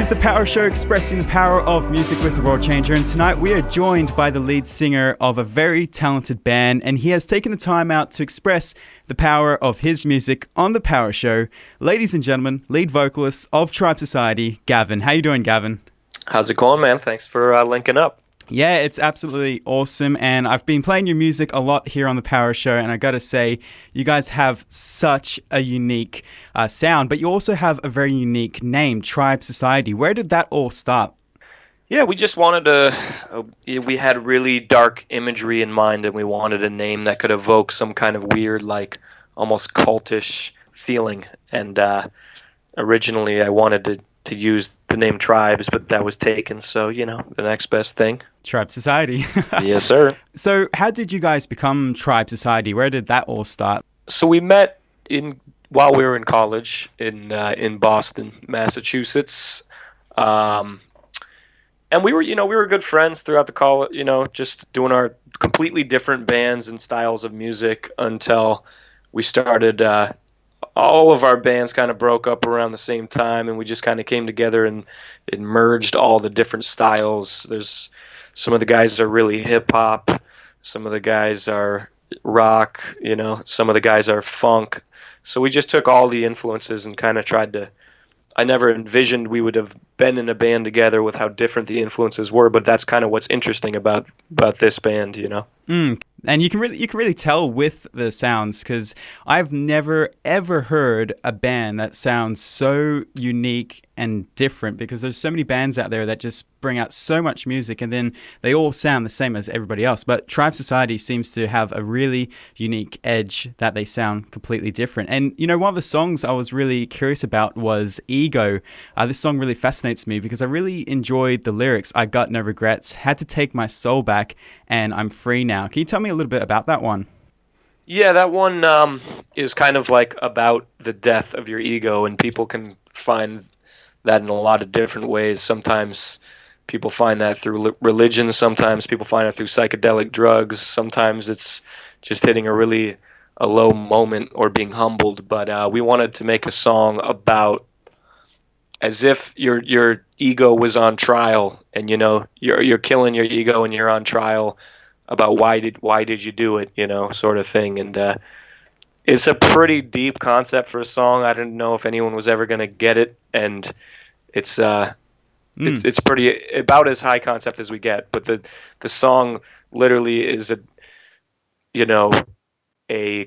is The Power Show, expressing the power of music with the World Changer, and tonight we are joined by the lead singer of a very talented band, and he has taken the time out to express the power of his music on The Power Show. Ladies and gentlemen, lead vocalist of Tribe Society, Gavin. How you doing, Gavin? How's it going, man? Thanks for linking up. Yeah, it's absolutely awesome, and I've been playing your music a lot here on The Power Show, and I gotta say, you guys have such a unique sound, but you also have a very unique name, Tribe Society. Where did that all start? Yeah, we just wanted to, we had really dark imagery in mind, and we wanted a name that could evoke some kind of weird, like, almost cultish feeling, and originally I wanted to use the name Tribes, but that was taken, so, you know, the next best thing. Tribe Society. Yes, sir. So how did you guys become Tribe Society? Where did that all start? So we met while we were in college in Boston, Massachusetts. And we were good friends throughout the college, just doing our completely different bands and styles of music until we started all of our bands kind of broke up around the same time, and we just kind of came together and it merged all the different styles. There's some of the guys are really hip hop, some of the guys are rock, some of the guys are funk. So we just took all the influences and kind of tried to. I never envisioned we would have been in a band together with how different the influences were, but that's kind of what's interesting about this band, And you can really tell with the sounds, because I've never ever heard a band that sounds so unique and different, because there's so many bands out there that just bring out so much music and then they all sound the same as everybody else. But Tribe Society seems to have a really unique edge that they sound completely different. And one of the songs I was really curious about was Ego. This song really fascinates me because I really enjoyed the lyrics. I got no regrets, had to take my soul back, and I'm free now. Can you tell me a little bit about that one? Yeah, that one is kind of like about the death of your ego, and people can find that in a lot of different ways. Sometimes people find that through religion, sometimes people find it through psychedelic drugs, sometimes it's just hitting a low moment or being humbled. But we wanted to make a song about as if your ego was on trial, and you're killing your ego and you're on trial about why did you do it, sort of thing. And it's a pretty deep concept for a song. I didn't know if anyone was ever going to get it, and it's pretty about as high concept as we get. But the song literally is a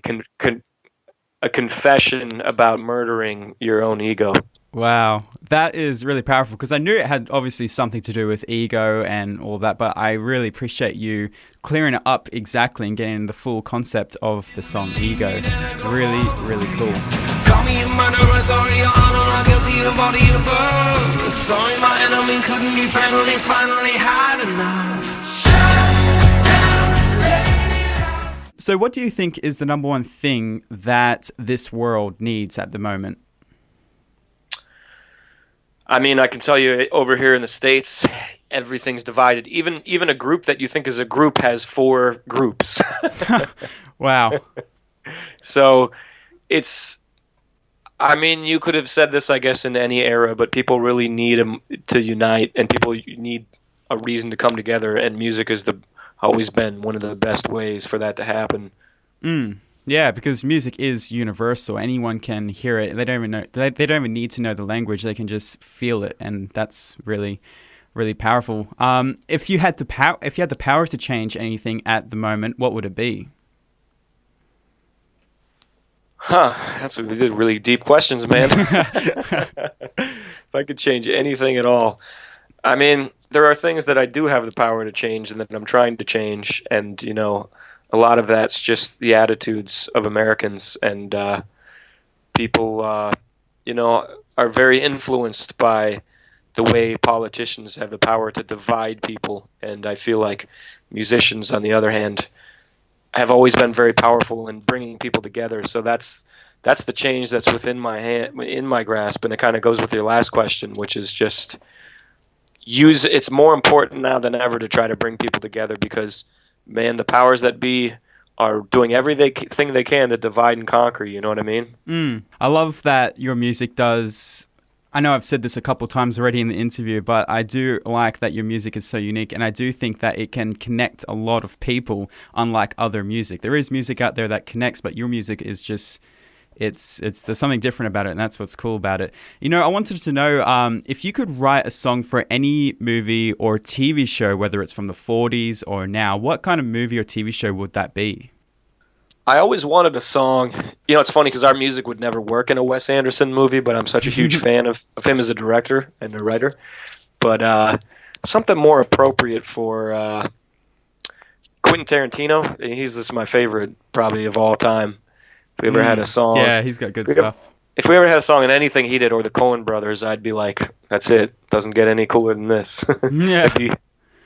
confession about murdering your own ego. Wow, that is really powerful, because I knew it had obviously something to do with ego and all that, but I really appreciate you clearing it up exactly and getting the full concept of the song Ego. Really, really cool. Call me a murderer, sorry, your honor, I'm guilty of all the above. Sorry, my enemy couldn't be friendly, finally had enough. So what do you think is the number one thing that this world needs at the moment? I mean, I can tell you over here in the States, everything's divided. Even a group that you think is a group has 4 groups. Wow. So you could have said this, I guess, in any era, but people really need to unite, and people need a reason to come together, and music has always been one of the best ways for that to happen. Yeah, because music is universal. Anyone can hear it. They don't even know. They don't even need to know the language. They can just feel it, and that's really, really powerful. If you had the power to change anything at the moment, what would it be? That's really deep questions, man. If I could change anything at all, I mean, there are things that I do have the power to change, and that I'm trying to change, and a lot of that's just the attitudes of Americans, and people, are very influenced by the way politicians have the power to divide people. And I feel like musicians, on the other hand, have always been very powerful in bringing people together. So that's the change that's within my grasp, and it kind of goes with your last question, which is just it's more important now than ever to try to bring people together, because man, the powers that be are doing everything they can to divide and conquer, you know what I mean? I love that your music does I know I've said this a couple times already in the interview, but I do like that your music is so unique, and I do think that it can connect a lot of people, unlike other music. There is music out there that connects, but your music is just, it's there's something different about it, and that's what's cool about it. You know, I wanted to know if you could write a song for any movie or TV show, whether it's from the 40s or now, what kind of movie or TV show would that be? I always wanted a song. You know, it's funny because our music would never work in a Wes Anderson movie, but I'm such a huge fan of him as a director and a writer. But something more appropriate for Quentin Tarantino. He's just my favorite, probably, of all time. If we ever had a song. Yeah, he's got good stuff. If we ever had a song in anything he did, or the Coen brothers, I'd be like, that's it. Doesn't get any cooler than this. Yeah.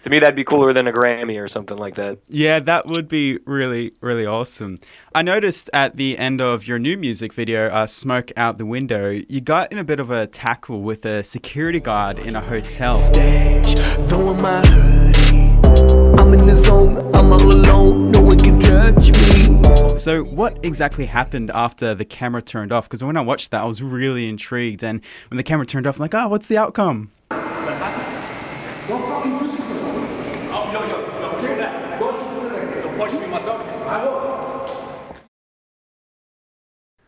To me, that'd be cooler than a Grammy or something like that. Yeah, that would be really, really awesome. I noticed at the end of your new music video, Smoke Out the Window, you got in a bit of a tackle with a security guard in a hotel. Stage, throwing my hoodie. I'm in the zone, I'm all alone, no one can touch me. So what exactly happened after the camera turned off? Because when I watched that, I was really intrigued. And when the camera turned off, I'm like, oh, what's the outcome?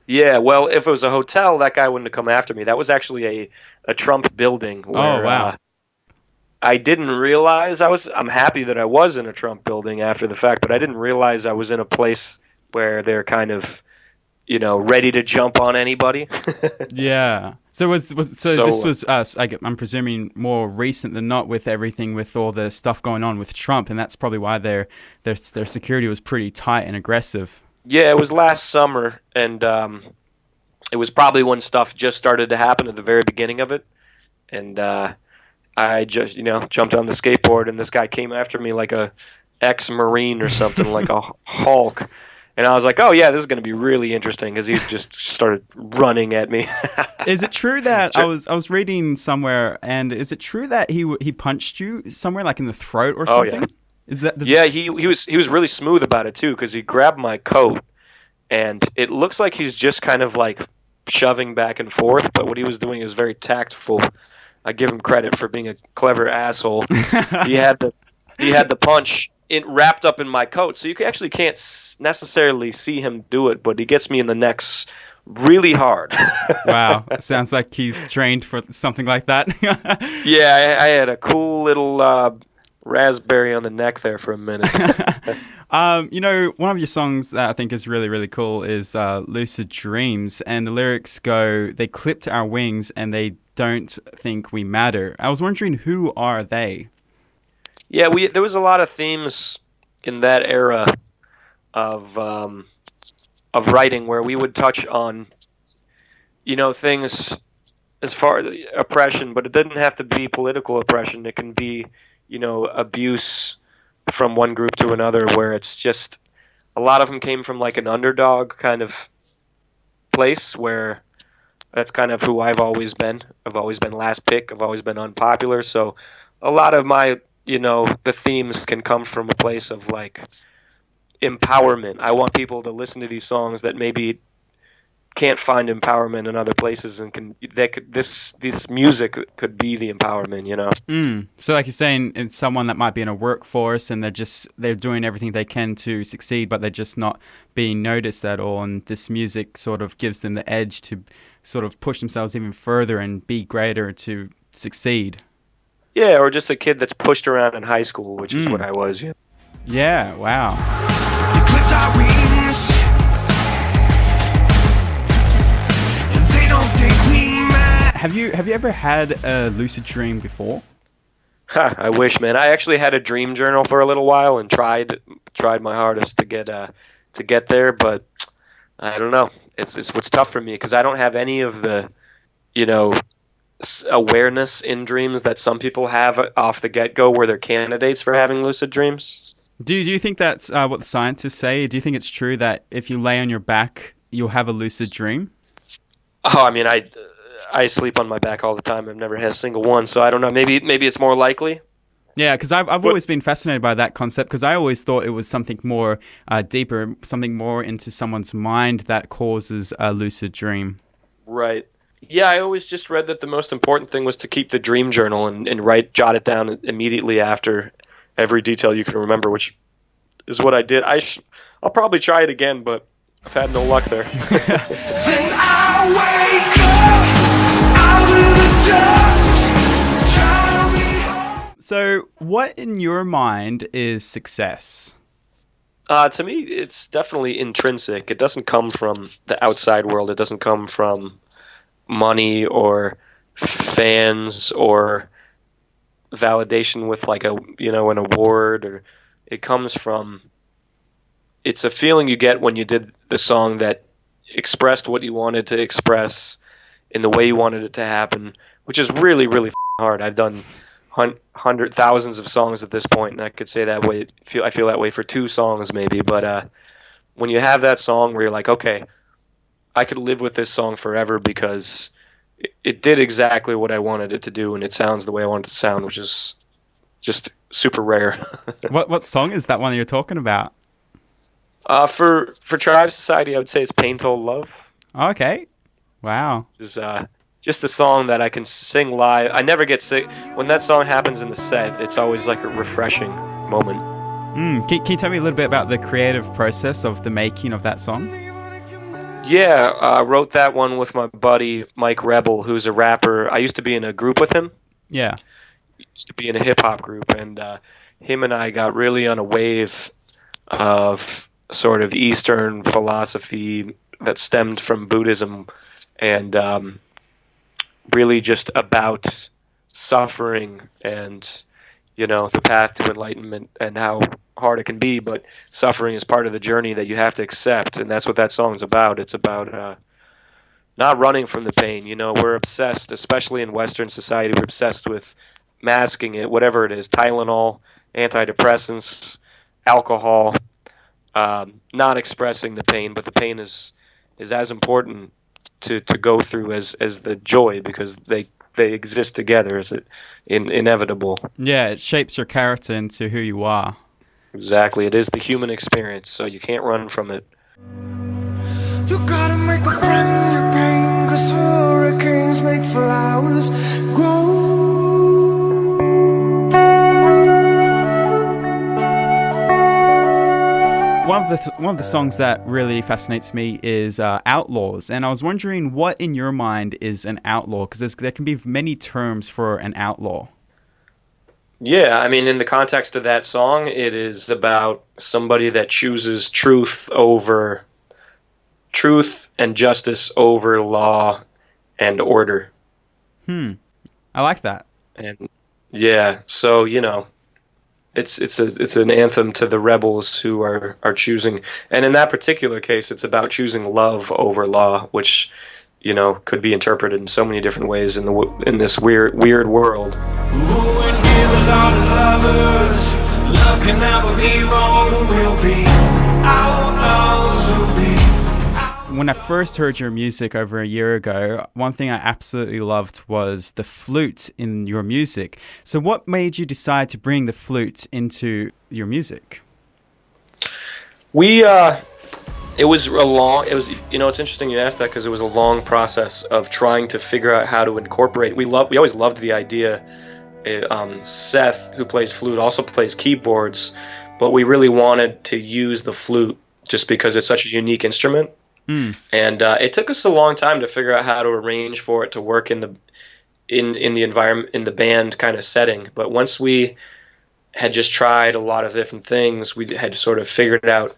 Yeah, well, if it was a hotel, that guy wouldn't have come after me. That was actually a Trump building. Where, oh, wow. I didn't realize I'm happy that I was in a Trump building after the fact, but I didn't realize I was in a place where they're kind of, you know, ready to jump on anybody. Yeah. So this was us. I'm presuming more recent than not, with everything, with all the stuff going on with Trump, and that's probably why their security was pretty tight and aggressive. Yeah, it was last summer, and it was probably when stuff just started to happen at the very beginning of it, and I just, jumped on the skateboard, and this guy came after me like a ex-Marine or something, like a Hulk. And I was like, oh, yeah, this is going to be really interesting, because he just started running at me. Is it true that I was reading somewhere, and is it true that he punched you somewhere, like in the throat or something? Oh, yeah. He was really smooth about it, too, because he grabbed my coat, and it looks like he's just kind of like shoving back and forth, but what he was doing is very tactful. I give him credit for being a clever asshole. He had the punch wrapped up in my coat, so you actually can't necessarily see him do it, but he gets me in the necks really hard. Wow, sounds like he's trained for something like that. Yeah, I had a cool little raspberry on the neck there for a minute. One of your songs that I think is really, really cool is Lucid Dreams, and the lyrics go, "They clipped our wings and they don't think we matter." I was wondering, who are they? Yeah, there was a lot of themes in that era of writing where we would touch on, things as far as oppression, but it didn't have to be political oppression. It can be, abuse from one group to another, where it's just a lot of them came from like an underdog kind of place, where that's kind of who I've always been. I've always been last pick. I've always been unpopular. So a lot of my, the themes can come from a place of like empowerment. I want people to listen to these songs that maybe can't find empowerment in other places, and this music could be the empowerment, So like you're saying, it's someone that might be in a workforce and they're doing everything they can to succeed, but they're just not being noticed at all, and this music sort of gives them the edge to sort of push themselves even further and be greater to succeed. Yeah, or just a kid that's pushed around in high school, which is what I was. Yeah, wow. You clipped our wings, and they don't think we matter. Have you ever had a lucid dream before? I wish, man. I actually had a dream journal for a little while and tried my hardest to get there, but I don't know. It's what's tough for me, because I don't have any of the, awareness in dreams that some people have off the get-go, where they're candidates for having lucid dreams. Do you think that's what the scientists say? Do you think it's true that if you lay on your back, you'll have a lucid dream? Oh, I mean, I sleep on my back all the time. I've never had a single one, so I don't know. Maybe it's more likely. Yeah, because I've always been fascinated by that concept, because I always thought it was something more deeper, something more into someone's mind that causes a lucid dream. Right. Yeah, I always just read that the most important thing was to keep the dream journal and jot it down immediately after every detail you can remember, which is what I did. I'll probably try it again, but I've had no luck there. Then I wake up out of the dust, trying to be home. So, what in your mind is success? To me, it's definitely intrinsic. It doesn't come from the outside world. It doesn't come from money or fans or validation with like an award, or it comes from, it's a feeling you get when you did the song that expressed what you wanted to express in the way you wanted it to happen, which is really, really hard. I've done thousands of songs at this point, and I could say that way. I feel that way for 2 songs maybe, but when you have that song where you're like, okay, I could live with this song forever because it did exactly what I wanted it to do, and it sounds the way I wanted it to sound, which is just super rare. What song is that one you're talking about? For Tribe Society, I would say it's Pain Told Love. Okay. Wow. Which is just a song that I can sing live. I never get sick. When that song happens in the set, it's always like a refreshing moment. Can you tell me a little bit about the creative process of the making of that song? Yeah, I wrote that one with my buddy Mike Rebel, who's a rapper. I used to be in a group with him. Yeah. Used to be in a hip-hop group, and him and I got really on a wave of sort of Eastern philosophy that stemmed from Buddhism, and really just about suffering and, the path to enlightenment and how hard it can be, but suffering is part of the journey that you have to accept, and that's what that song's about. It's about not running from the pain. We're obsessed, especially in Western society, we're obsessed with masking it, whatever it is, Tylenol, antidepressants, alcohol, not expressing the pain, but the pain is as important to go through as the joy, because they exist together. It's inevitable. Yeah, it shapes your character into who you are. Exactly. It is the human experience, so you can't run from it. You gotta make a friend your pain, 'cause hurricanes make flowers grow. One of the songs that really fascinates me is Outlaws, and I was wondering what in your mind is an outlaw, because there can be many terms for an outlaw. Yeah, I mean, in the context of that song, it is about somebody that chooses truth and justice over law and order. I like that. And yeah, so it's an anthem to the rebels who are choosing, and in that particular case, it's about choosing love over law, which could be interpreted in so many different ways in this weird world. Who would give a lot to lovers? Love can never be wrong. We'll be outlaws. We'll be. When I first heard your music over a year ago, one thing I absolutely loved was the flute in your music. So what made you decide to bring the flute into your music? It's interesting you asked that, because it was a long process of trying to figure out how to incorporate. We always loved the idea. Seth, who plays flute, also plays keyboards, but we really wanted to use the flute just because it's such a unique instrument. And it took us a long time to figure out how to arrange for it to work in the environment, in the band kind of setting. But once we had just tried a lot of different things, we had sort of figured out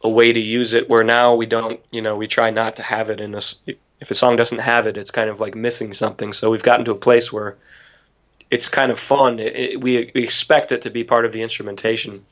a way to use it where now we don't, we try not to have it in us. If a song doesn't have it, it's kind of like missing something. So we've gotten to a place where it's kind of fun. We expect it to be part of the instrumentation.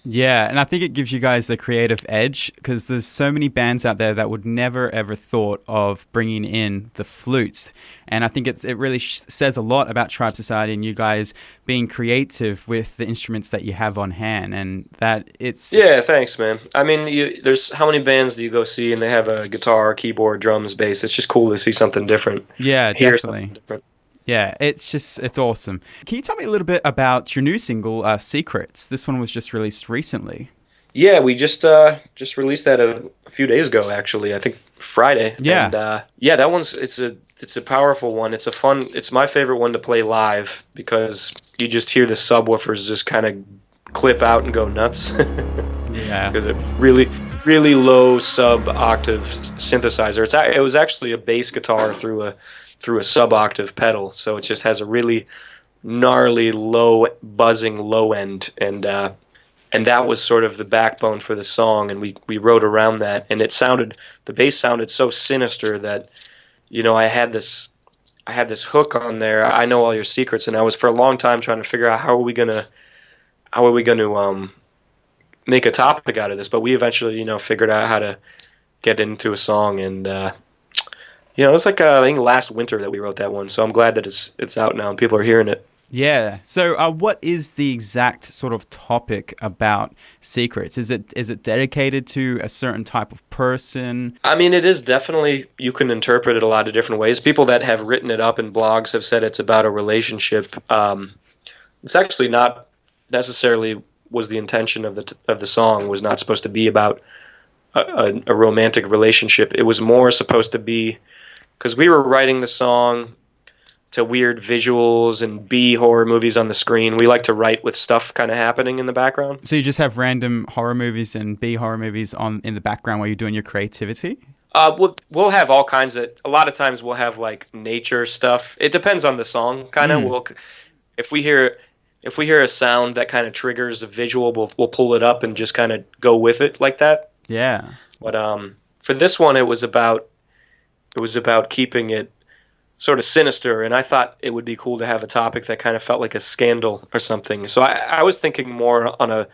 Yeah, and I think it gives you guys the creative edge, because there's so many bands out there that would never ever thought of bringing in the flutes, and I think it really says a lot about Tribe Society and you guys being creative with the instruments that you have on hand, and that it's... Yeah, thanks, man. I mean, there's how many bands do you go see and they have a guitar, keyboard, drums, bass? It's just cool to see something different. Yeah, hear definitely. something different. Yeah, it's awesome. Can you tell me a little bit about your new single, Secrets? This one was just released recently. Yeah, we just released that a few days ago, actually. I think Friday. Yeah. And that one's, it's a it's a powerful one. It's my favorite one to play live because you just hear the subwoofers just kind of clip out and go nuts. Yeah. Because it really, really low sub octave synthesizer. It was actually a bass guitar through a sub octave pedal, so it just has a really gnarly low buzzing low end, and that was sort of the backbone for the song, and we wrote around that, and the bass sounded so sinister that, you know, I had this hook on there, I Know All Your Secrets, and I was for a long time trying to figure out how are we gonna make a topic out of this, but we eventually, you know, figured out how to get into a song, and you know, it was like I think last winter that we wrote that one, so I'm glad that it's out now and people are hearing it. Yeah. So what is the exact sort of topic about Secrets? Is it dedicated to a certain type of person? I mean, it is definitely, you can interpret it a lot of different ways. People that have written it up in blogs have said it's about a relationship. It's actually not necessarily was the intention of the song, was not supposed to be about a romantic relationship. It was more supposed to be, because we were writing the song to weird visuals and B horror movies on the screen. We like to write with stuff kind of happening in the background. So you just have random horror movies and B horror movies in the background while you're doing your creativity? We'll have all kinds of. A lot of times we'll have like nature stuff. It depends on the song, kind of. If we hear a sound that kind of triggers a visual, we'll pull it up and just kind of go with it like that. Yeah. But for this one, it was about keeping it sort of sinister, and I thought it would be cool to have a topic that kind of felt like a scandal or something. So I was thinking more on a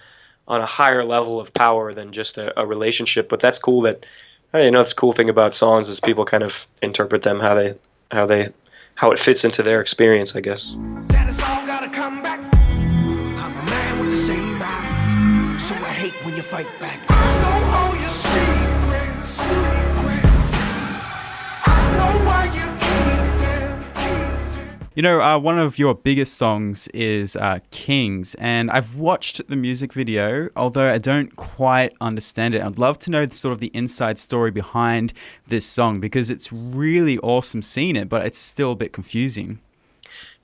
higher level of power than just a relationship. But that's cool that, you know, it's a cool thing about songs is people kind of interpret them how it fits into their experience, I guess. That it's all gotta come back. I'm a man with the same eyes, so I hate when you fight back. I know all your secrets. I know why you keep them. You know, one of your biggest songs is Kings, and I've watched the music video, although I don't quite understand it. I'd love to know sort of the inside story behind this song, because it's really awesome seeing it, but it's still a bit confusing.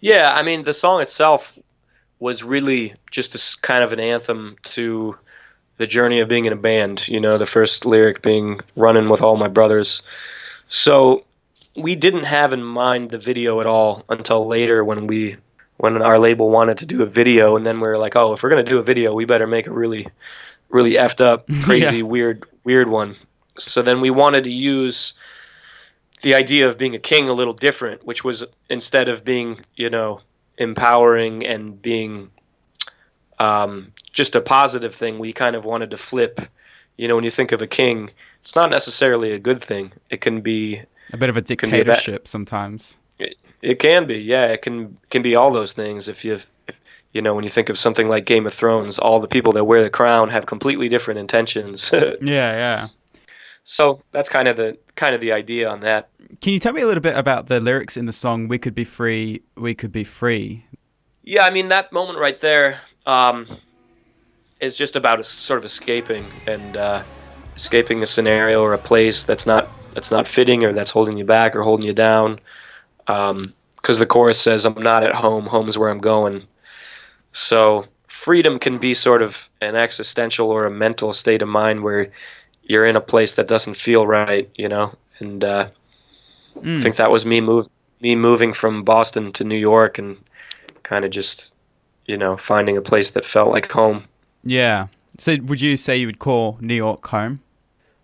Yeah, I mean, the song itself was really just a kind of an anthem to the journey of being in a band. You know, the first lyric being running with all my brothers. So we didn't have in mind the video at all until later when our label wanted to do a video, and then we were like, oh, if we're going to do a video, we better make a really, really effed up, crazy, weird one. So then we wanted to use the idea of being a king a little different, which was instead of being, you know, empowering and being just a positive thing, we kind of wanted to flip. You know, when you think of a king, it's not necessarily a good thing. It can be a bit of a dictatorship sometimes. It can be, yeah. It can be all those things. If you know, when you think of something like Game of Thrones, all the people that wear the crown have completely different intentions. Yeah. So that's kind of the idea on that. Can you tell me a little bit about the lyrics in the song "We Could Be Free, We Could Be Free"? Yeah, I mean, that moment right there is just about sort of escaping and escaping a scenario or a place that's not fitting or that's holding you back or holding you down. Because the chorus says, "I'm not at home. Home is where I'm going." So freedom can be sort of an existential or a mental state of mind where you're in a place that doesn't feel right, you know. And I think that was me moving from Boston to New York and kind of just, you know, finding a place that felt like home. Yeah. So would you say you would call New York home?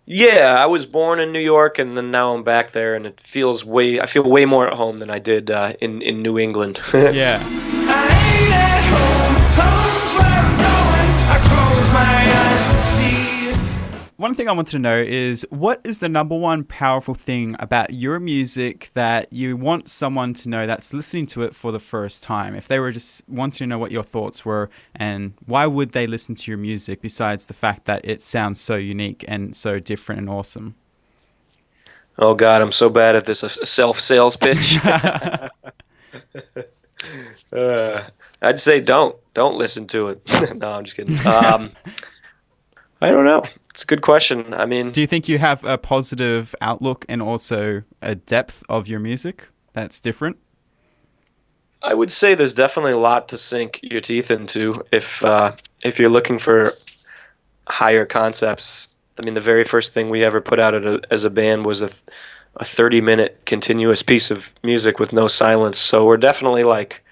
Yeah, I was born in New York, and then now I'm back there, and I feel way more at home than I did in New England. Yeah. I ain't at home, home's where I'm going. I close my eyes to see. One thing I wanted to know is, what is the number one powerful thing about your music that you want someone to know that's listening to it for the first time? If they were just wanting to know what your thoughts were, and why would they listen to your music besides the fact that it sounds so unique and so different and awesome? Oh God, I'm so bad at this self-sales pitch. I'd say don't listen to it. No, I'm just kidding. I don't know. It's a good question. I mean, Do you think you have a positive outlook and also a depth of your music that's different? I would say there's definitely a lot to sink your teeth into if you're looking for higher concepts. I mean, the very first thing we ever put out as a band was a 30-minute continuous piece of music with no silence. So we're definitely like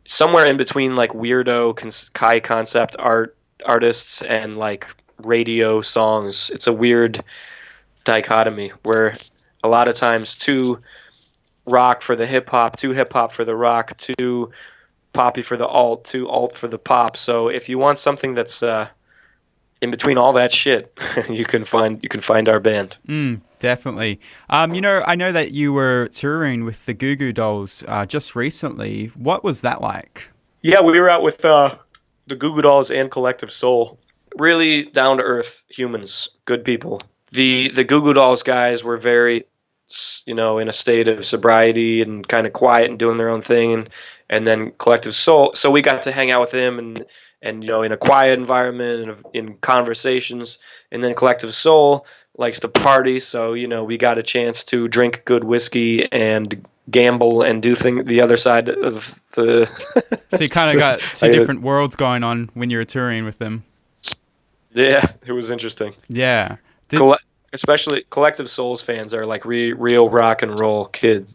somewhere in between like weirdo high concept artists and like radio songs. It's a weird dichotomy where a lot of times too rock for the hip hop, too hip hop for the rock, too poppy for the alt, too alt for the pop. So if you want something that's in between all that shit, you can find our band. Definitely. I know that you were touring with the Goo Goo Dolls just recently. What was that like? Yeah, we were out with the Goo Goo Dolls and Collective Soul. Really down to earth humans, good people. The Goo Goo Dolls guys were very, in a state of sobriety and kind of quiet and doing their own thing, and then Collective Soul. So we got to hang out with them and in a quiet environment and in conversations. And then Collective Soul likes to party, so we got a chance to drink good whiskey and gamble and do the other side of the. So you kind of got two different worlds going on when you were touring with them. Yeah, it was interesting. Yeah. Especially Collective Souls fans are like real rock and roll kids.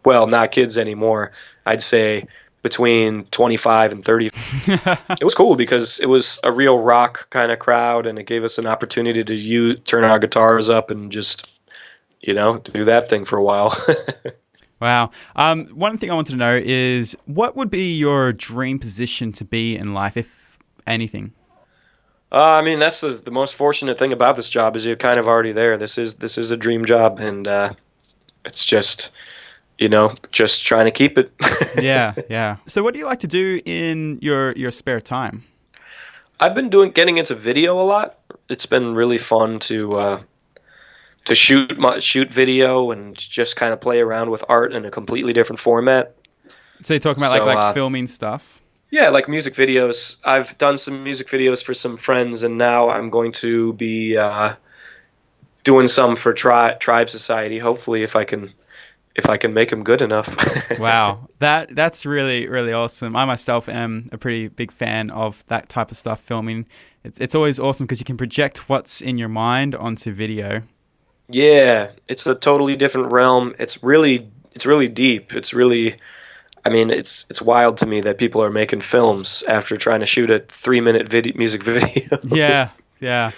Well, not kids anymore. I'd say between 25 and 30. It was cool because it was a real rock kind of crowd, and it gave us an opportunity to turn our guitars up and just, do that thing for a while. Wow. One thing I wanted to know is, what would be your dream position to be in life, if anything? I mean, that's the most fortunate thing about this job is you're kind of already there. This is a dream job, and it's just, just trying to keep it. Yeah. So what do you like to do in your spare time? I've been getting into video a lot. It's been really fun to shoot video and just kind of play around with art in a completely different format. So you're talking about like filming stuff? Yeah, like music videos. I've done some music videos for some friends, and now I'm going to be doing some for Tribe Society. Hopefully, if I can make them good enough. Wow, that's really, really awesome. I myself am a pretty big fan of that type of stuff. Filming, it's always awesome because you can project what's in your mind onto video. Yeah, it's a totally different realm. It's really deep. It's really. I mean, it's wild to me that people are making films after trying to shoot a 3-minute music video. Yeah.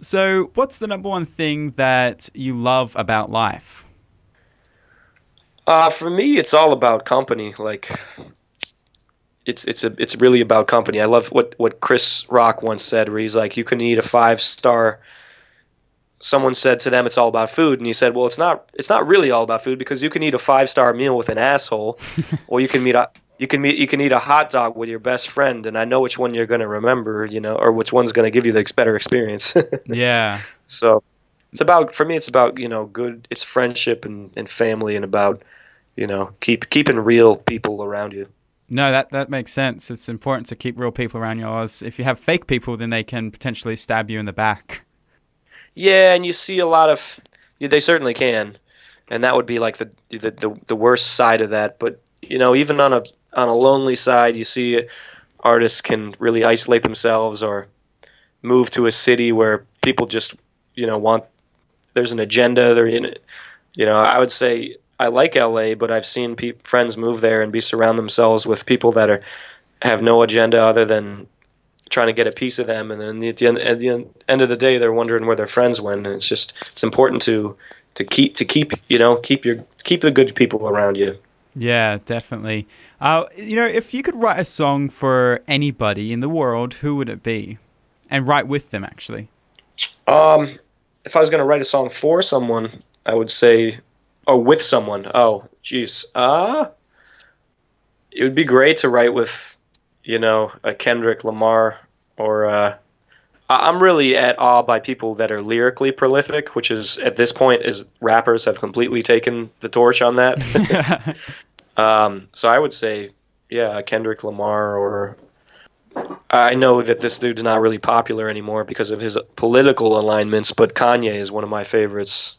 So what's the number one thing that you love about life? For me, it's all about company. Like, it's really about company. I love what Chris Rock once said, where he's like, you can eat a 5-star. Someone said to them, it's all about food, and he said, well, it's not really all about food, because you can eat a 5-star meal with an asshole, or you can eat a hot dog with your best friend, and I know which one you're going to remember, or which one's going to give you the better experience. Yeah. So for me, it's about good. It's friendship and family, and about keeping real people around you. No, that makes sense. It's important to keep real people around yours. If you have fake people, then they can potentially stab you in the back. Yeah, and you see a lot of. They certainly can, and that would be like the worst side of that. But even on a lonely side, you see artists can really isolate themselves or move to a city where people just want. There's an agenda. They're in it. I would say I like LA, but I've seen friends move there and surround themselves with people that have no agenda other than trying to get a piece of them, and then at the end of the day, they're wondering where their friends went. And it's important to keep the good people around you. Yeah, definitely. If you could write a song for anybody in the world, who would it be? And write with them, actually. If I was going to write a song for someone, I would say, or with someone. Oh, geez. It would be great to write with, a Kendrick Lamar, or I'm really at awe by people that are lyrically prolific, which is at this point is rappers have completely taken the torch on that. So I would say, yeah, Kendrick Lamar, or I know that this dude's not really popular anymore because of his political alignments, but Kanye is one of my favorites.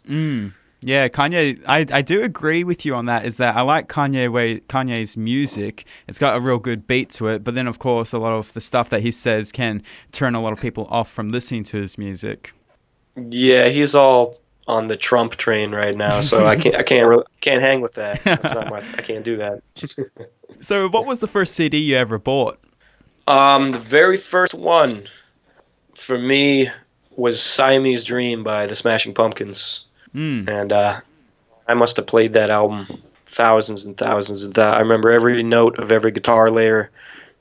Yeah, Kanye, I do agree with you on that, is that I like Kanye's music. It's got a real good beat to it, but then, of course, a lot of the stuff that he says can turn a lot of people off from listening to his music. Yeah, he's all on the Trump train right now, so I can't hang with that. I can't do that. So what was the first CD you ever bought? The very first one for me was Siamese Dream by the Smashing Pumpkins. And I must have played that album thousands and thousands of times. I remember every note of every guitar layer.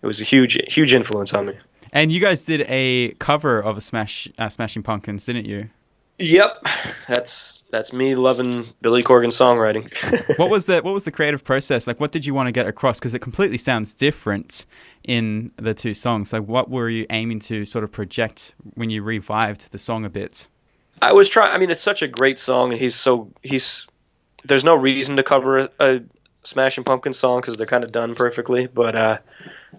It was a huge influence on me. And you guys did a cover of a Smashing Pumpkins, didn't you? Yep, that's me loving Billy Corgan's songwriting. What was the creative process? Like, what did you want to get across? Because it completely sounds different in the two songs. Like, what were you aiming to sort of project when you revived the song a bit? I was trying. I mean, it's such a great song, and there's no reason to cover a Smashing Pumpkins song because they're kind of done perfectly. But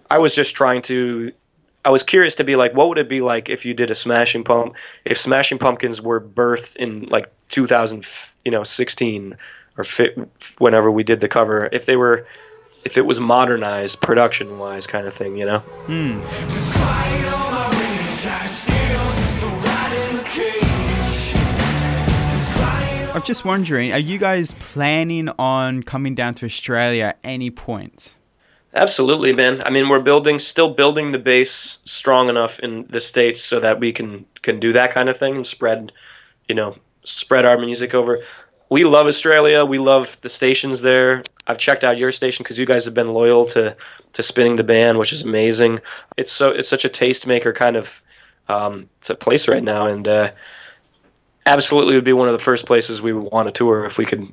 I was just trying to. I was curious to be like, what would it be like if you did if Smashing Pumpkins were birthed in like 2016 or whenever we did the cover, if it was modernized production wise kind of thing, you know? Despite all my rage, I still just a rat in the cage. I'm just wondering, are you guys planning on coming down to Australia at any point? Absolutely, man. I mean, we're still building the base strong enough in the States so that we can do that kind of thing and spread our music over. We love Australia. We love the stations there. I've checked out your station because you guys have been loyal to spinning the band, which is amazing. It's such a tastemaker kind of it's a place right now, and absolutely would be one of the first places we would want to tour if we could,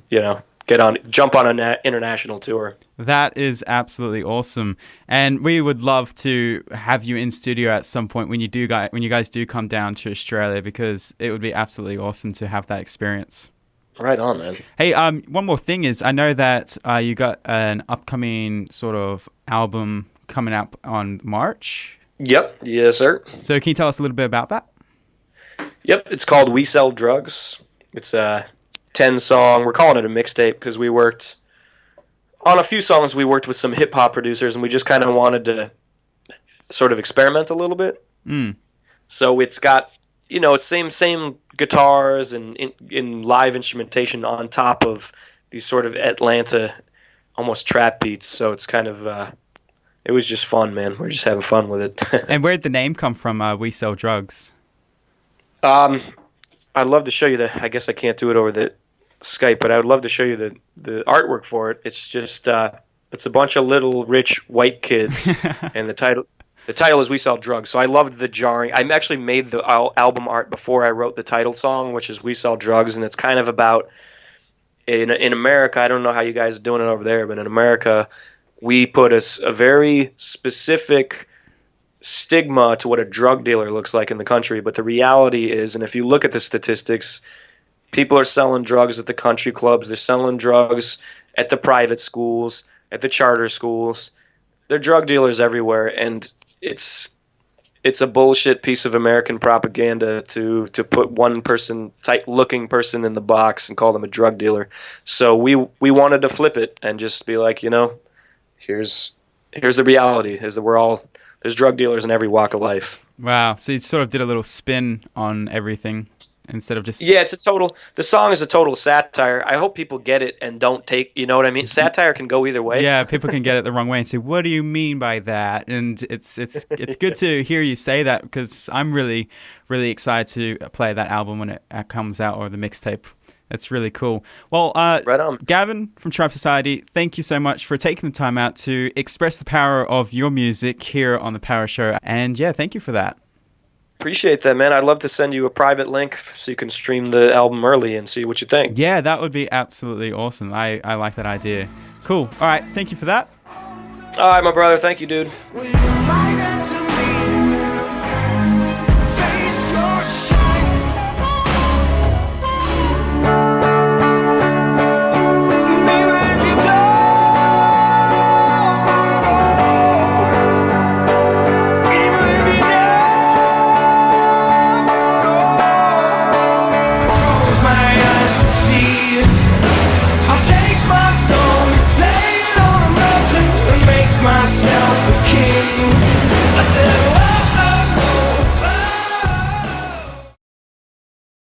jump on an international tour. That is absolutely awesome, and we would love to have you in studio at some point when you guys do come down to Australia, because it would be absolutely awesome to have that experience. Right on, man. Hey, one more thing is, I know that you got an upcoming sort of album coming up on March. Yep. Yes, sir. So can you tell us a little bit about that? Yep. It's called We Sell Drugs. It's a 10-song. We're calling it a mixtape because we worked on a few songs. We worked with some hip hop producers, and we just kind of wanted to sort of experiment a little bit. So it's got, it's same guitars and in live instrumentation on top of these sort of Atlanta almost trap beats. So it's kind of it was just fun, man. We're just having fun with it. And where did the name come from? We Sell Drugs. I'd love to show you I guess I can't do it over the Skype, but I would love to show you the artwork for it. It's just it's a bunch of little rich white kids, and the title is We Sell Drugs. So I loved the jarring. I actually made the album art before I wrote the title song, which is We Sell Drugs, and it's kind of about in America. I don't know how you guys are doing it over there, but in America, we put a very specific stigma to what a drug dealer looks like in the country. But the reality is, and if you look at the statistics, people are selling drugs at the country clubs. They're selling drugs at the private schools, at the charter schools. They're drug dealers everywhere, and it's a bullshit piece of American propaganda to put one person, tight-looking person in the box and call them a drug dealer. So we wanted to flip it and just be like, here's the reality, is that there's drug dealers in every walk of life. Wow. So you sort of did a little spin on everything instead of just... Yeah, the song is a total satire. I hope people get it and don't take, you know what I mean? Satire can go either way. Yeah, people can get it the wrong way and say, what do you mean by that? And it's good to hear you say that, because I'm really, really excited to play that album when it comes out, or the mixtape. That's really cool. Well, right on. Gavin from Tribe Society, thank you so much for taking the time out to express the power of your music here on The Power Show. And yeah, thank you for that. Appreciate that, man. I'd love to send you a private link so you can stream the album early and see what you think. Yeah, that would be absolutely awesome. I like that idea. Cool. All right. Thank you for that. All right, my brother. Thank you, dude.